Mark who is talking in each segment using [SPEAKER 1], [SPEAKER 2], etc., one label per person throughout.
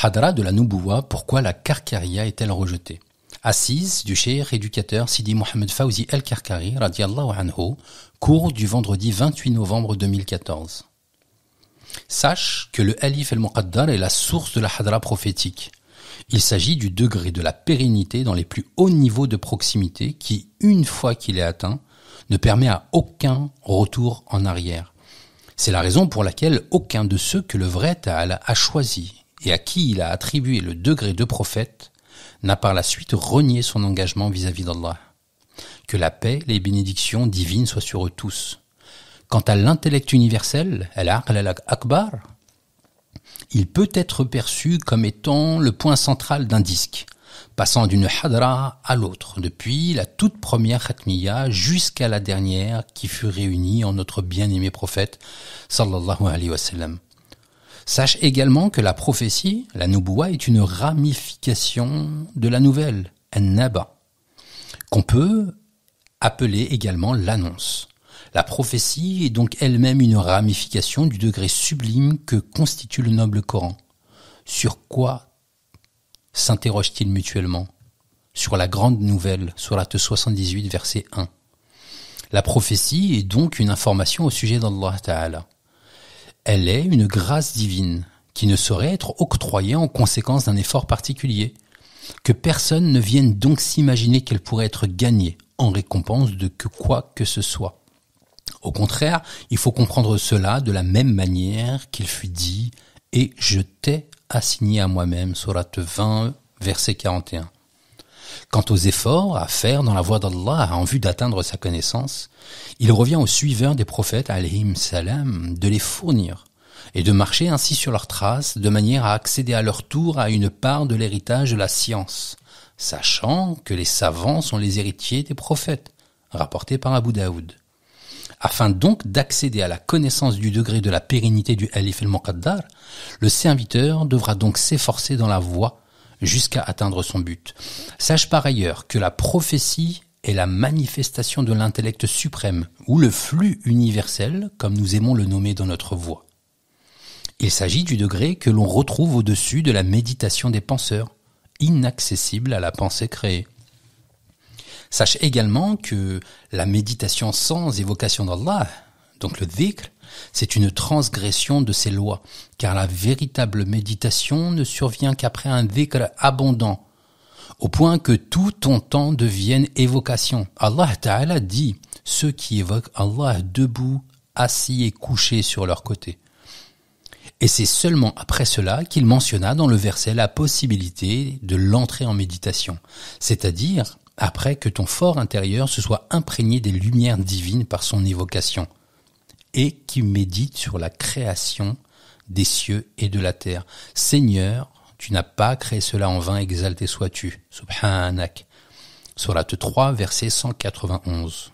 [SPEAKER 1] Hadra de la Nubuwa, pourquoi la Karkaria est-elle rejetée? Assise du cheikh éducateur Sidi Mohamed Fawzi El-Karkari, radiyallahu anhu, cours du vendredi 28 novembre 2014. Sache que le Alif el-Muqaddar est la source de la Hadra prophétique. Il s'agit du degré de la pérennité dans les plus hauts niveaux de proximité qui, une fois qu'il est atteint, ne permet à aucun retour en arrière. C'est la raison pour laquelle aucun de ceux que le vrai Ta'ala a choisi et à qui il a attribué le degré de prophète n'a par la suite renié son engagement vis-à-vis d'Allah. Que la paix, les bénédictions divines soient sur eux tous. Quant à l'intellect universel, al-Aql al-Akbar, il peut être perçu comme étant le point central d'un disque, passant d'une hadra à l'autre, depuis la toute première khatmiya jusqu'à la dernière qui fut réunie en notre bien-aimé prophète, sallallahu alayhi wa sallam. Sache également que la prophétie, la Nubuwa, est une ramification de la nouvelle, an-Naba, qu'on peut appeler également l'annonce. La prophétie est donc elle-même une ramification du degré sublime que constitue le noble Coran. Sur quoi s'interroge-t-il mutuellement? Sur la grande nouvelle, sourate 78, verset 1. La prophétie est donc une information au sujet d'Allah Ta'ala. Elle est une grâce divine qui ne saurait être octroyée en conséquence d'un effort particulier, que personne ne vienne donc s'imaginer qu'elle pourrait être gagnée en récompense de quoi que ce soit. Au contraire, il faut comprendre cela de la même manière qu'il fut dit « Et je t'ai assigné à moi-même » sourate 20, verset 41. Quant aux efforts à faire dans la voie d'Allah en vue d'atteindre sa connaissance, il revient aux suiveurs des prophètes alayhim salam de les fournir et de marcher ainsi sur leurs traces de manière à accéder à leur tour à une part de l'héritage de la science, sachant que les savants sont les héritiers des prophètes, rapporté par Abu Daoud. Afin donc d'accéder à la connaissance du degré de la pérennité du Alif el-Muqaddar, le serviteur devra donc s'efforcer dans la voie jusqu'à atteindre son but. Sache par ailleurs que la prophétie est la manifestation de l'intellect suprême, ou le flux universel, comme nous aimons le nommer dans notre voie. Il s'agit du degré que l'on retrouve au-dessus de la méditation des penseurs, inaccessible à la pensée créée. Sache également que la méditation sans évocation d'Allah, donc le dhikr, c'est une transgression de ses lois, car la véritable méditation ne survient qu'après un dhikr abondant, au point que tout ton temps devienne évocation. Allah Ta'ala dit « Ceux qui évoquent Allah debout, assis et couchés sur leur côté ». Et c'est seulement après cela qu'il mentionna dans le verset la possibilité de l'entrée en méditation, c'est-à-dire après que ton fort intérieur se soit imprégné des lumières divines par son évocation, et qui médite sur la création des cieux et de la terre. Seigneur, tu n'as pas créé cela en vain, exalté sois-tu. Subhanak. Sourate 3, verset 191.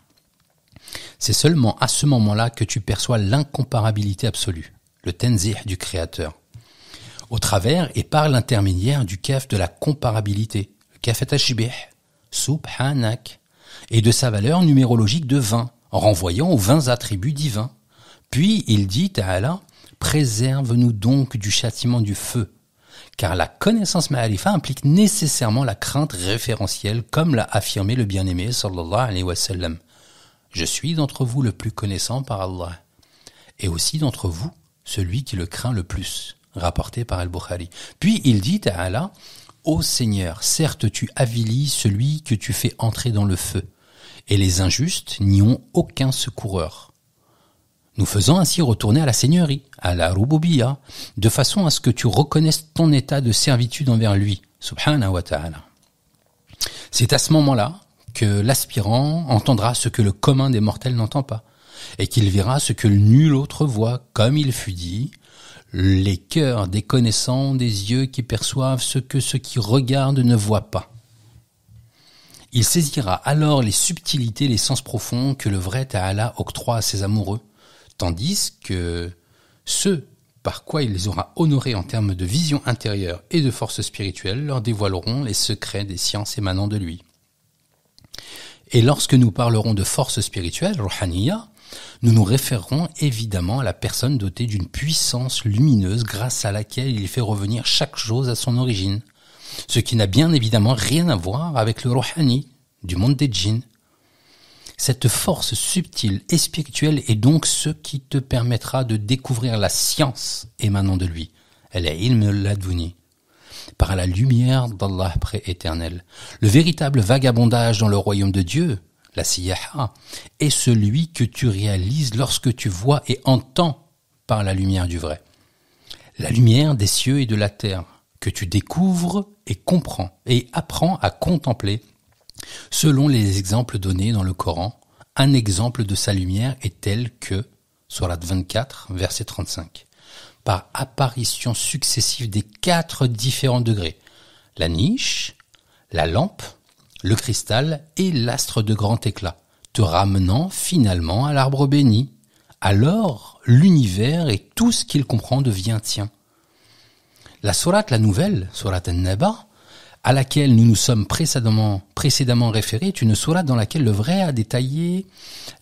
[SPEAKER 1] C'est seulement à ce moment-là que tu perçois l'incomparabilité absolue, le tenzih du Créateur, au travers et par l'intermédiaire du kaf de la comparabilité, le kaf tashbih, Subhanak, et de sa valeur numérologique de 20, en renvoyant aux 20 attributs divins. Puis il dit, Ta'ala, préserve-nous donc du châtiment du feu, car la connaissance ma'arifa implique nécessairement la crainte référentielle, comme l'a affirmé le bien-aimé, sallallahu alayhi wa sallam. Je suis d'entre vous le plus connaissant par Allah, et aussi d'entre vous, celui qui le craint le plus, rapporté par Al-Bukhari. Puis il dit, Ta'ala, ô Seigneur, certes tu avilis celui que tu fais entrer dans le feu, et les injustes n'y ont aucun secoureur. Nous faisons ainsi retourner à la Seigneurie, à la Rububiyya, de façon à ce que tu reconnaisses ton état de servitude envers lui, subhanahu wa ta'ala. C'est à ce moment-là que l'aspirant entendra ce que le commun des mortels n'entend pas, et qu'il verra ce que nul autre voit, comme il fut dit, les cœurs des connaissants, des yeux qui perçoivent ce que ceux qui regardent ne voient pas. Il saisira alors les subtilités, les sens profonds que le vrai Ta'ala octroie à ses amoureux, tandis que ceux par quoi il les aura honorés en termes de vision intérieure et de force spirituelle leur dévoileront les secrets des sciences émanant de lui. Et lorsque nous parlerons de force spirituelle, ruhaniya, Nous nous référerons évidemment à la personne dotée d'une puissance lumineuse grâce à laquelle il fait revenir chaque chose à son origine, ce qui n'a bien évidemment rien à voir avec le Rouhani, du monde des djinns. Cette force subtile et spirituelle est donc ce qui te permettra de découvrir la science émanant de lui, al-ilm al-laduni, par la lumière d'Allah prééternel. Le véritable vagabondage dans le royaume de Dieu, la siyaha, est celui que tu réalises lorsque tu vois et entends par la lumière du vrai. La lumière des cieux et de la terre, que tu découvres et comprends et apprends à contempler selon les exemples donnés dans le Coran. Un exemple de sa lumière est tel que, sourate 24, verset 35, par apparition successive des 4 différents degrés, la niche, la lampe, le cristal et l'astre de grand éclat, te ramenant finalement à l'arbre béni. Alors, l'univers et tout ce qu'il comprend devient tien. La sourate, la nouvelle, sourate An-Naba, à laquelle nous nous sommes précédemment référés, est une sourate dans laquelle le vrai a détaillé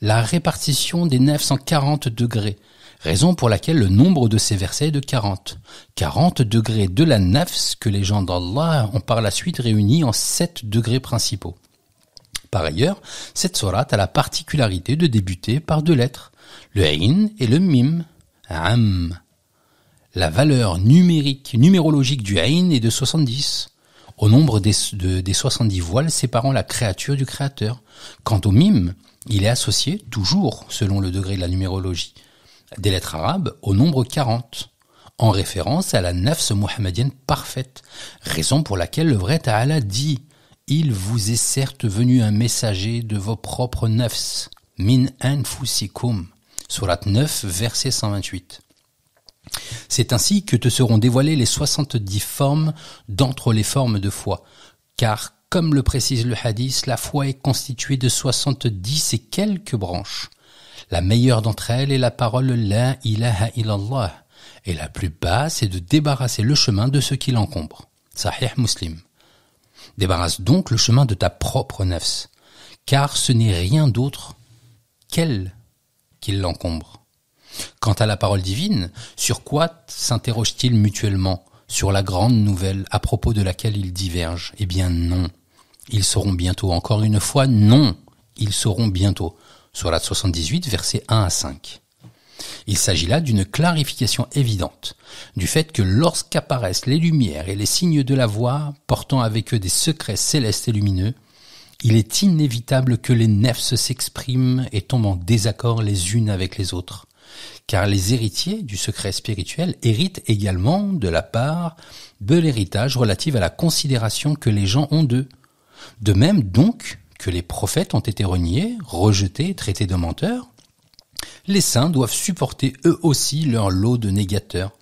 [SPEAKER 1] la répartition des 940 degrés, raison pour laquelle le nombre de ces versets est de 40. 40 degrés de la nafs que les gens d'Allah ont par la suite réunis en 7 degrés principaux. Par ailleurs, cette sourate a la particularité de débuter par 2 lettres, le ayn et le mim, am. La valeur numérologique du ayn est de 70. Au nombre des 70 voiles séparant la créature du créateur. Quant au mime, il est associé, toujours selon le degré de la numérologie, des lettres arabes au nombre 40, en référence à la nafs mohammedienne parfaite, raison pour laquelle le vrai Ta'ala dit « Il vous est certes venu un messager de vos propres nafs, min anfusikum » sourate 9, verset 128. C'est ainsi que te seront dévoilées les 70 formes d'entre les formes de foi. Car, comme le précise le hadith, la foi est constituée de 70 et quelques branches. La meilleure d'entre elles est la parole La ilaha illallah. Et la plus basse est de débarrasser le chemin de ce qui l'encombre. Sahih Muslim. Débarrasse donc le chemin de ta propre nafs. Car ce n'est rien d'autre qu'elle qui l'encombre. Quant à la parole divine, sur quoi s'interrogent-ils mutuellement? Sur la grande nouvelle à propos de laquelle ils divergent? Eh bien non. Ils sauront bientôt. Encore une fois, non. Ils sauront bientôt. Sourate 78, versets 1 à 5. Il s'agit là d'une clarification évidente du fait que lorsqu'apparaissent les lumières et les signes de la voix portant avec eux des secrets célestes et lumineux, il est inévitable que les nefs s'expriment et tombent en désaccord les unes avec les autres. Car les héritiers du secret spirituel héritent également de la part de l'héritage relatif à la considération que les gens ont d'eux. De même donc que les prophètes ont été reniés, rejetés, traités de menteurs, les saints doivent supporter eux aussi leur lot de négateurs.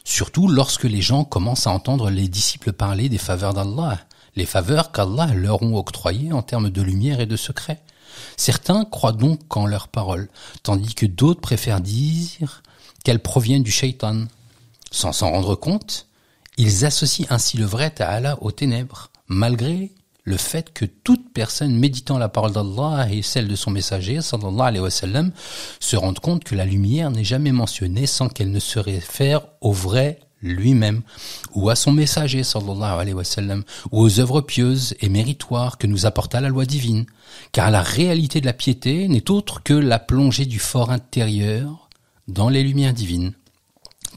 [SPEAKER 1] Surtout lorsque les gens commencent à entendre les disciples parler des faveurs d'Allah, les faveurs qu'Allah leur ont octroyées en termes de lumière et de secret. Certains croient donc en leurs paroles, tandis que d'autres préfèrent dire qu'elles proviennent du shaitan. Sans s'en rendre compte, ils associent ainsi le vrai Ta'ala aux ténèbres, malgré le fait que toute personne méditant la parole d'Allah et celle de son messager, sallallahu alayhi wa sallam, se rende compte que la lumière n'est jamais mentionnée sans qu'elle ne se réfère au vrai lui-même, ou à son messager, sallallahu alayhi wa sallam, ou aux œuvres pieuses et méritoires que nous apporta la loi divine, car la réalité de la piété n'est autre que la plongée du fort intérieur dans les lumières divines.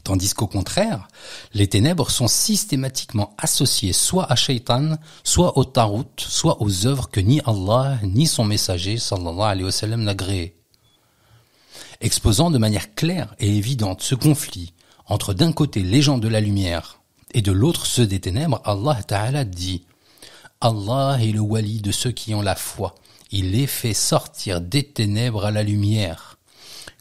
[SPEAKER 1] Tandis qu'au contraire, les ténèbres sont systématiquement associées soit à Shaitan, soit au Tarout, soit aux œuvres que ni Allah, ni son messager, sallallahu alayhi wa sallam, n'a créées. Exposant de manière claire et évidente ce conflit entre d'un côté les gens de la lumière et de l'autre ceux des ténèbres, Allah Ta'ala dit « Allah est le wali de ceux qui ont la foi. Il les fait sortir des ténèbres à la lumière.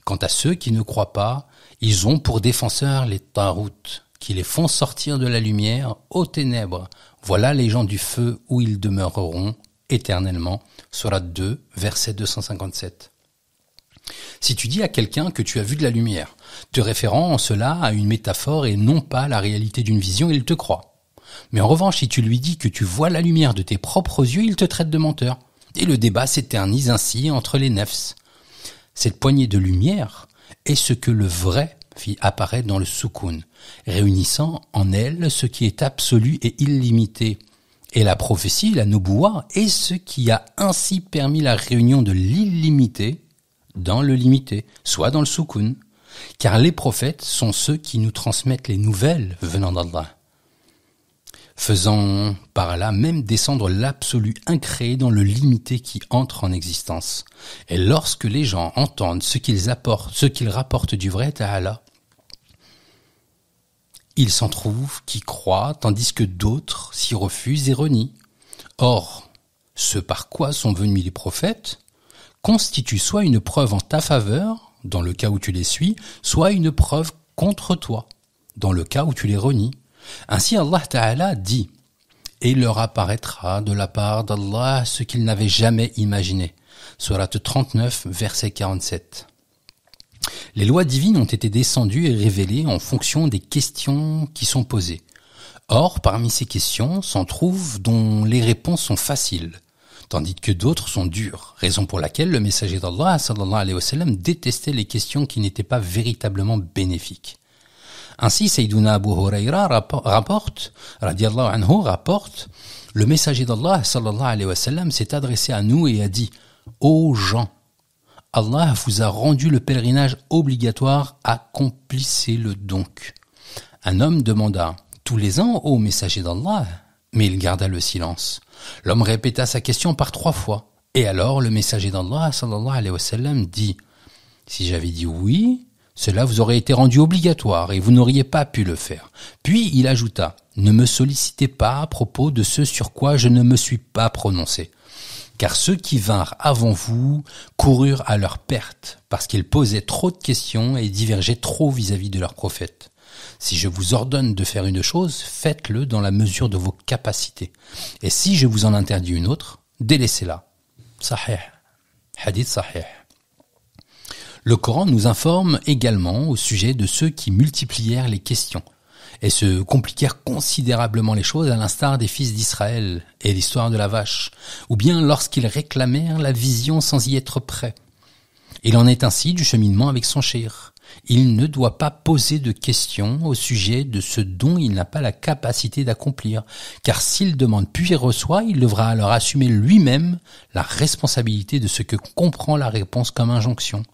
[SPEAKER 1] Quant à ceux qui ne croient pas, ils ont pour défenseurs les tarout, qui les font sortir de la lumière aux ténèbres. Voilà les gens du feu où ils demeureront éternellement. » Sourate 2, verset 257. Si tu dis à quelqu'un que tu as vu de la lumière, te référant en cela à une métaphore et non pas à la réalité d'une vision, il te croit. Mais en revanche, si tu lui dis que tu vois la lumière de tes propres yeux, il te traite de menteur. Et le débat s'éternise ainsi entre les nefs. Cette poignée de lumière est ce que le vrai fit apparaître dans le soukoun, réunissant en elle ce qui est absolu et illimité. Et la prophétie, la nubuwa, est ce qui a ainsi permis la réunion de l'illimité dans le limité, soit dans le soukoun. Car les prophètes sont ceux qui nous transmettent les nouvelles venant d'Allah, faisant par là même descendre l'absolu incréé dans le limité qui entre en existence. Et lorsque les gens entendent ce qu'ils rapportent du vrai Ta'ala, il s'en trouve qui croient, tandis que d'autres s'y refusent et renient. Or, ce par quoi sont venus les prophètes constitue soit une preuve en ta faveur, dans le cas où tu les suis, soit une preuve contre toi, dans le cas où tu les renies. Ainsi Allah Ta'ala dit « Et il leur apparaîtra de la part d'Allah ce qu'ils n'avaient jamais imaginé » Sourate 39, verset 47. Les lois divines ont été descendues et révélées en fonction des questions qui sont posées. Or, parmi ces questions, s'en trouvent dont les réponses sont faciles, tandis que d'autres sont dures, raison pour laquelle le messager d'Allah, sallallahu alayhi wa sallam, détestait les questions qui n'étaient pas véritablement bénéfiques. Ainsi, Sayyiduna Abu Hurayra rapporte, le messager d'Allah, sallallahu alayhi wa sallam, s'est adressé à nous et a dit « Ô gens, Allah vous a rendu le pèlerinage obligatoire, accomplissez-le donc. » Un homme demanda « Tous les ans, ô messager d'Allah ?» Mais il garda le silence. L'homme répéta sa question par 3 fois. Et alors le messager d'Allah, sallallahu alayhi wa sallam, dit « Si j'avais dit oui, cela vous aurait été rendu obligatoire et vous n'auriez pas pu le faire. » Puis il ajouta « Ne me sollicitez pas à propos de ce sur quoi je ne me suis pas prononcé. » Car ceux qui vinrent avant vous coururent à leur perte, parce qu'ils posaient trop de questions et divergeaient trop vis-à-vis de leur prophète. Si je vous ordonne de faire une chose, faites-le dans la mesure de vos capacités. Et si je vous en interdis une autre, délaissez-la. Sahih. Hadith sahih. Le Coran nous informe également au sujet de ceux qui multiplièrent les questions et se compliquèrent considérablement les choses à l'instar des fils d'Israël et l'histoire de la vache, ou bien lorsqu'ils réclamèrent la vision sans y être prêts. Il en est ainsi du cheminement avec son cheikh. Il ne doit pas poser de questions au sujet de ce dont il n'a pas la capacité d'accomplir, car s'il demande puis reçoit, il devra alors assumer lui-même la responsabilité de ce que comprend la réponse comme injonction.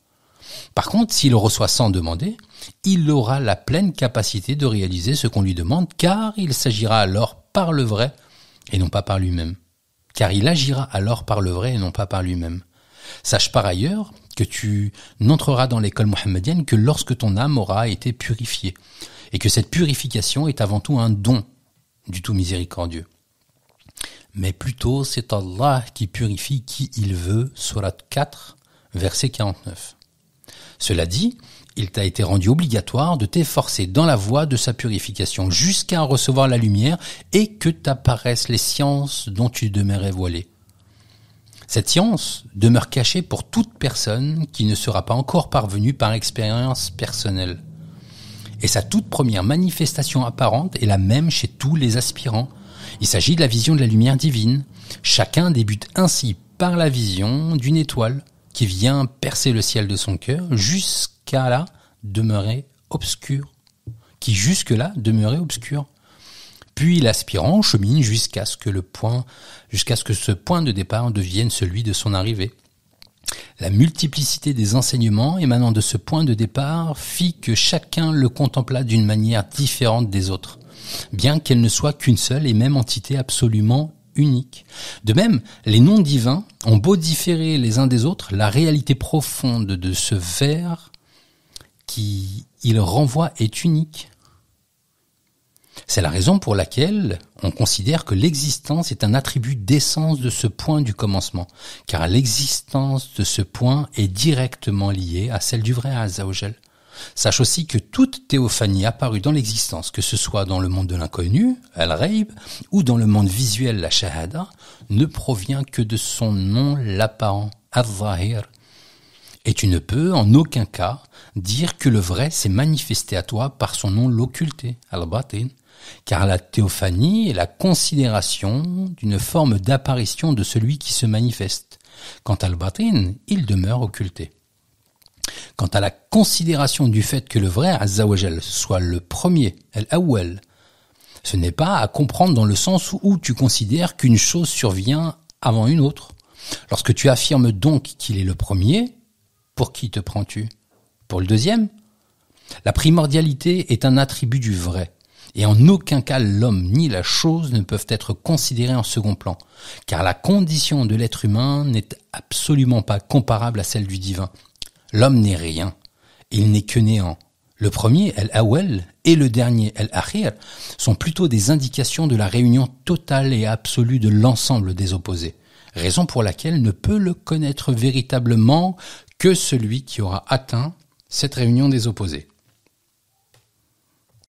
[SPEAKER 1] Par contre, s'il reçoit sans demander, il aura la pleine capacité de réaliser ce qu'on lui demande, car il s'agira alors par le vrai et non pas par lui-même. Car il agira alors par le vrai et non pas par lui-même. Sache par ailleurs que tu n'entreras dans l'école mohammedienne que lorsque ton âme aura été purifiée, et que cette purification est avant tout un don du tout miséricordieux. Mais plutôt c'est Allah qui purifie qui il veut, sourate 4, verset 49. Cela dit, il t'a été rendu obligatoire de t'efforcer dans la voie de sa purification jusqu'à recevoir la lumière et que t'apparaissent les sciences dont tu demeurais voilé. Cette science demeure cachée pour toute personne qui ne sera pas encore parvenue par expérience personnelle. Et sa toute première manifestation apparente est la même chez tous les aspirants. Il s'agit de la vision de la lumière divine. Chacun débute ainsi par la vision d'une étoile qui vient percer le ciel de son cœur jusqu'à là demeurer obscur. Puis l'aspirant chemine jusqu'à ce que ce point de départ devienne celui de son arrivée. La multiplicité des enseignements émanant de ce point de départ fit que chacun le contempla d'une manière différente des autres, bien qu'elle ne soit qu'une seule et même entité absolument unique. De même, les noms divins ont beau différer les uns des autres, la réalité profonde de ce vers qui il renvoie est unique. C'est la raison pour laquelle on considère que l'existence est un attribut d'essence de ce point du commencement, car l'existence de ce point est directement liée à celle du vrai Azza wa Jal. Sache aussi que toute théophanie apparue dans l'existence, que ce soit dans le monde de l'inconnu, al-Ghaib, ou dans le monde visuel, la Shahada, ne provient que de son nom l'apparent, al-Zahir. Et tu ne peux en aucun cas dire que le vrai s'est manifesté à toi par son nom l'occulté, al-Batin, car la théophanie est la considération d'une forme d'apparition de celui qui se manifeste. Quant à al-Batin, il demeure occulté. Quant à la considération du fait que le vrai Azza wa Jal soit le premier, al-awwal, ce n'est pas à comprendre dans le sens où tu considères qu'une chose survient avant une autre. Lorsque tu affirmes donc qu'il est le premier, pour qui te prends-tu? Pour le deuxième? La primordialité est un attribut du vrai, et en aucun cas l'homme ni la chose ne peuvent être considérés en second plan, car la condition de l'être humain n'est absolument pas comparable à celle du divin. L'homme n'est rien, il n'est que néant. Le premier, al-awwal, et le dernier, al-akhir, sont plutôt des indications de la réunion totale et absolue de l'ensemble des opposés, raison pour laquelle ne peut le connaître véritablement que celui qui aura atteint cette réunion des opposés.